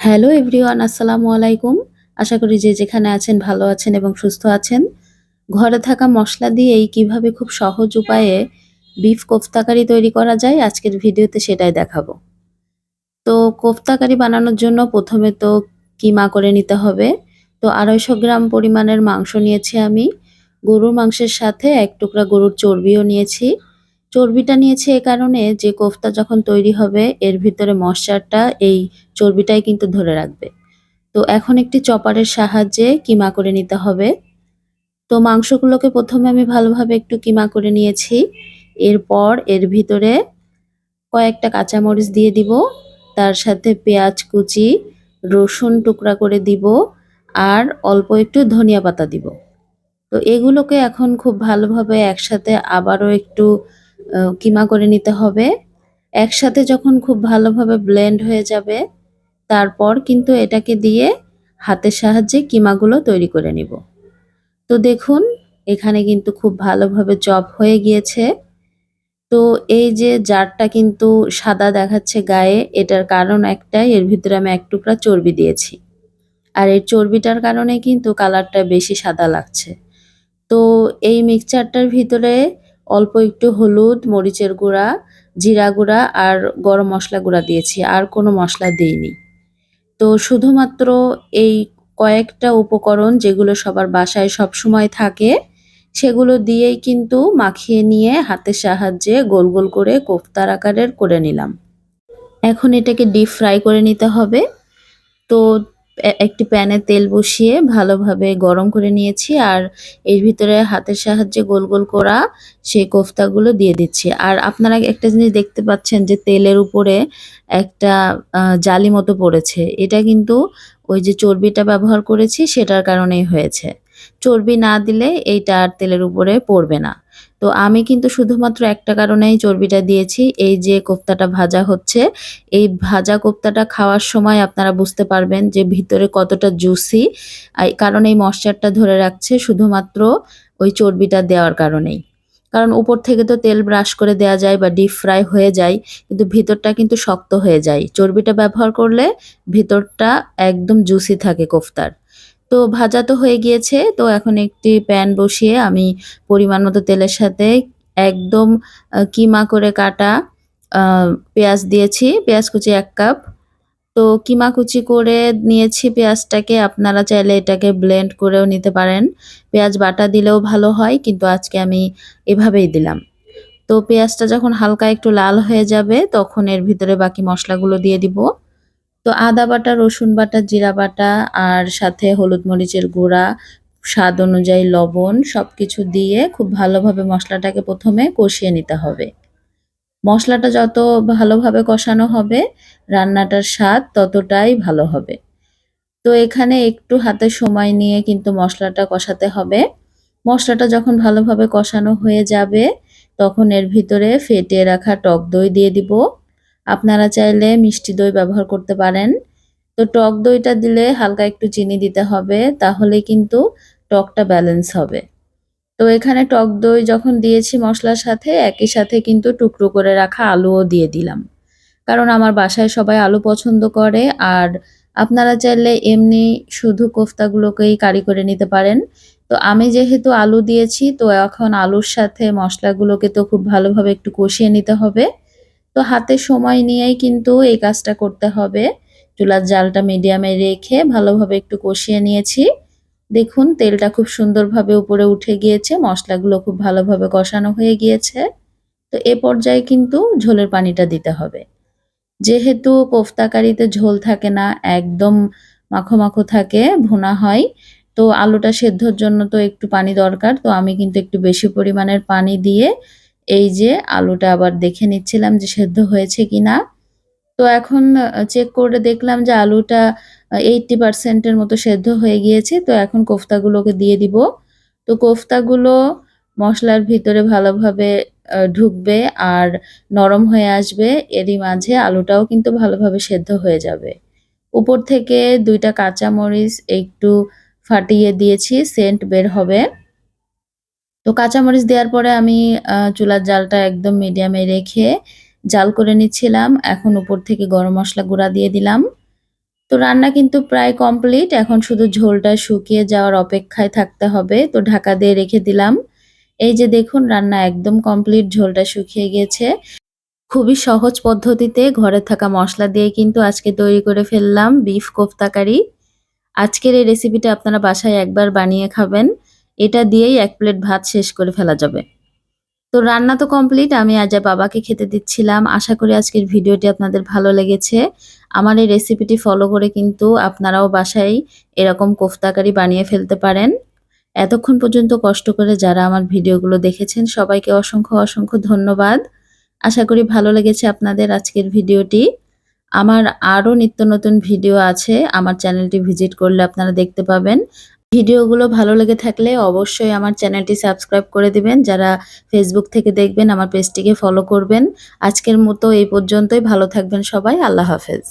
Hello everyone, আসসালামু আলাইকুম। আশা করি যে যেখানে আছেন ভালো আছেন এবং সুস্থ আছেন। ঘরে থাকা মসলা দিয়েই কিভাবে খুব সহজ উপায়ে বিফ কোফতা কারি তৈরি করা যায় আজকের ভিডিওতে সেটাই দেখাবো। তো কোফতা কারি বানানোর জন্য প্রথমে তো কিমা করে নিতে হবে। তো ২৫০ গ্রাম পরিমাণের মাংস নিয়েছি আমি। গরুর মাংসের সাথে ১ টুকরা গরুর চর্বিও নিয়েছি। চর্বিটা নিয়েছি এ কারণে যে কোফতা যখন তৈরি হবে এর ভিতরে ময়েশ্চারটা এই চর্বিটাই কিন্তু ধরে রাখবে। তো এখন একটি চপারের সাহায্যে কিমা করে নিতে হবে। তো মাংসগুলোকে প্রথমে আমি ভালোভাবে একটু কিমা করে নিয়েছি। এরপর এর ভিতরে কয়েকটা কাঁচামরিচ দিয়ে দিব। তার সাথে পেঁয়াজ কুচি, রসুন টুকরা করে দিব আর অল্প একটু ধনিয়া পাতা দিব। তো এগুলোকে এখন খুব ভালোভাবে একসাথে আবারও একটু কিমা করে নিতে হবে। একসাথে যখন খুব ভালোভাবে ব্লেন্ড হয়ে যাবে, তারপর কিন্তু এটাকে দিয়ে হাতের সাহায্যে কিমাগুলো তৈরি করে নিব। তো দেখুন এখানে কিন্তু খুব ভালোভাবে চপ হয়ে গিয়েছে। তো এই যে জারটা কিন্তু সাদা দেখাচ্ছে গায়ে, এটার কারণ একটাই, এর ভিতরে আমি ১ টুকরা চর্বি দিয়েছি। আর এই চর্বিটার কারণে কিন্তু কালারটা বেশি সাদা লাগছে। তো এই মিক্সচারটার ভিতরে অল্প একটু হলুদ, মরিচের গুঁড়া, জিরা গুঁড়া আর গরম মসলা গুঁড়া দিয়েছি। আর কোনো মসলা দেইনি। তো শুধুমাত্র এই কয়েকটা উপকরণ যেগুলো সবার বাসায় সবসময় থাকে, সেগুলো দিয়েই কিন্তু মাখিয়ে নিয়ে হাতের সাহায্যে গোল, গোল করে কোফতার আকারের করে নিলাম। এখন এটাকে ডিপ ফ্রাই করে নিতে হবে। তো একটি প্যানে তেল বসিয়ে ভালোভাবে গরম করে নিয়েছি আর এর ভিতরে হাতের সাহায্যে গোল, গোল করা সেই কোফতাগুলো দিয়ে দিচ্ছি। আর আপনারা একটা জিনিস দেখতে পাচ্ছেন যে তেলের উপরে একটা জালি মতো পড়েছে। এটা কিন্তু ওই যে চর্বিটা ব্যবহার করেছি সেটার কারণেই হয়েছে। চর্বি না দিলে এইটা আর তেলের উপরে পড়বে না। তো আমি কিন্তু শুধুমাত্র একটা কারণেই চর্বিটা দিয়েছি। এই যে কোফতাটা ভাজা হচ্ছে, এই ভাজা কোফতাটা খাওয়ার সময় আপনারা বুঝতে পারবেন যে ভিতরে কতটা জুসি। কারণ এই ময়েশ্চারটা ধরে রাখছে শুধুমাত্র ওই চর্বিটা দেওয়ার কারণেই। কারণ উপর থেকে তো তেল ব্রাশ করে দেয়া যায় বা ডিপ ফ্রাই হয়ে যায়, কিন্তু ভিতরটা কিন্তু শক্ত হয়ে যায়। চর্বিটা ব্যবহার করলে ভিতরটা একদম জুসি থাকে কোফতার। তো ভাজা তো হয়ে গিয়েছে। তো এখন একটি প্যান বসিয়ে আমি পরিমাণ মতো তেলের সাথে একদম কিমা করে কাটা আ পেঁয়াজ দিয়েছি। পেঁয়াজ কুচি ১ কাপ। তো কিমা কুচি করে নিয়েছি পেঁয়াজটাকে। আপনারা চাইলে এটাকে ব্লেন্ড করেও নিতে পারেন। পেঁয়াজ বাটা দিলেও ভালো হয়, কিন্তু আজকে আমি এভাবেই দিলাম। তো পেঁয়াজটা যখন হালকা একটু লাল হয়ে যাবে তখন এর ভিতরে বাকি মসলাগুলো দিয়ে দিব। তো আদা বাটা, রসুন বাটা, জিরা বাটা আর সাথে হলুদ মরিচের গুঁড়া, স্বাদ অনুযায়ী লবণ সবকিছু দিয়ে খুব ভালোভাবে মসলাটাকে প্রথমে কষিয়ে নিতে হবে। মসলাটা যত ভালোভাবে কষানো হবে, রান্নাটার স্বাদ ততটাই ভালো হবে। তো এখানে একটু হাতে সময় নিয়ে কিন্তু মসলাটা কষাতে হবে। মসলাটা যখন ভালোভাবে কষানো হয়ে যাবে, তখন এর ভিতরে ফেটিয়ে রাখা টক দই দিয়ে দিব। আপনারা চাইলে মিষ্টি দই ব্যবহার করতে পারেন। তো টক দইটা দিলে হালকা একটু চিনি দিতে হবে, তাহলেই কিন্তু টকটা ব্যালেন্স হবে। তো এখানে টক দই যখন দিয়েছি মসলার সাথে, একই সাথে কিন্তু টুকরো করে রাখা আলুও দিয়ে দিলাম। কারণ আমার বাসায় সবাই আলু পছন্দ করে। আর আপনারা চাইলে এমনি শুধু কোফতাগুলোকেই কারি করে নিতে পারেন। তো আমি যেহেতু আলু দিয়েছি, তো এখন আলুর সাথে মসলাগুলোকে তো খুব ভালোভাবে একটু কষিয়ে নিতে হবে। তো হাতে সময় নিয়েই কিন্তু এই কাজটা করতে হবে। চুলার জালটা মিডিয়ামে রেখে ভালোভাবে একটু কষিয়ে নিয়েছি। দেখুন তেলটা খুব সুন্দরভাবে উপরে উঠে গিয়েছে, মসলাগুলো খুব ভালোভাবে কষানো হয়ে গিয়েছে। তো এ পর্যায়ে কিন্তু ঝোলের পানিটা দিতে হবে। যেহেতু কোফতা কারিতে ঝোল থাকে না, একদম মাখো, মাখো থাকে, ভুনা হয়। তো আলুটা সেদ্ধর জন্য তো একটু পানি দরকার। তো আমি কিন্তু একটু বেশি পরিমাণের পানি দিয়ে এই যে আলুটা আবার দেখে নিচ্ছিলাম যে সেদ্ধ হয়েছে কিনা। তো এখন চেক করে দেখলাম যে আলুটা 80% এর মতো সেদ্ধ হয়ে গিয়েছে। তো এখন কোফতাগুলোকে দিয়ে দিব। তো কোফতাগুলো মসলার ভিতরে ভালোভাবে ঢুকবে আর নরম হয়ে আসবে। এরই মাঝে আলুটাও কিন্তু ভালোভাবে সেদ্ধ হয়ে যাবে। উপর থেকে ২ টা কাঁচামরিচ একটু ফাটিয়ে দিয়েছি, সেন্ট বের হবে। তো কাঁচামরিচ দেওয়ার পরে আমি চুলার জালটা একদম মিডিয়ামে রেখে জাল করে নিচ্ছিলাম। এখন উপর থেকে গরম মসলা গুঁড়া দিয়ে দিলাম। তো তো রান্না কিন্তু প্রায় কমপ্লিট। এখন শুধু ঝোলটা শুকিয়ে যাওয়ার অপেক্ষায় থাকতে হবে। তো ঢাকা দিয়ে রেখে দিলাম। এই যে দেখুন রান্না একদম কমপ্লিট, ঝোলটা শুকিয়ে গিয়েছে। খুবই সহজ পদ্ধতিতে ঘরে থাকা মসলা দিয়ে কিন্তু আজকে তৈরি করে ফেললাম বিফ কোফতা কারি। আজকের এই রেসিপিটা আপনারা বাসায় একবার বানিয়ে খাবেন। এটা দিয়েই ১ প্লেট ভাত শেষ করে ফেলা যাবে। তো রান্না তো কমপ্লিট। আমি আজ বাবাকে খেতে দিচ্ছিলাম। আশা করি আজকের ভিডিওটি আপনাদের ভালো লেগেছে। আমার এই রেসিপিটি ফলো করে কিন্তু আপনারাও বাসায় এরকম কোফতা কারি বানিয়ে ফেলতে পারেন। এতক্ষণ পর্যন্ত কষ্ট করে যারা আমার ভিডিওগুলো দেখেছেন সবাইকে অসংখ্য ধন্যবাদ। আশা করি ভালো লেগেছে আপনাদের আজকের ভিডিওটি। আমার আরও নিত্য নতুন ভিডিও আছে। আমার চ্যানেলটি ভিজিট করলে আপনারা দেখতে পাবেন। ভিডিওগুলো ভালো লেগে থাকলে অবশ্যই আমার চ্যানেলটি সাবস্ক্রাইব করে দিবেন। যারা ফেসবুক থেকে দেখবেন আমার পেজটিকে ফলো করবেন। আজকের মতো এই পর্যন্তই। ভালো থাকবেন সবাই। আল্লাহ হাফেজ।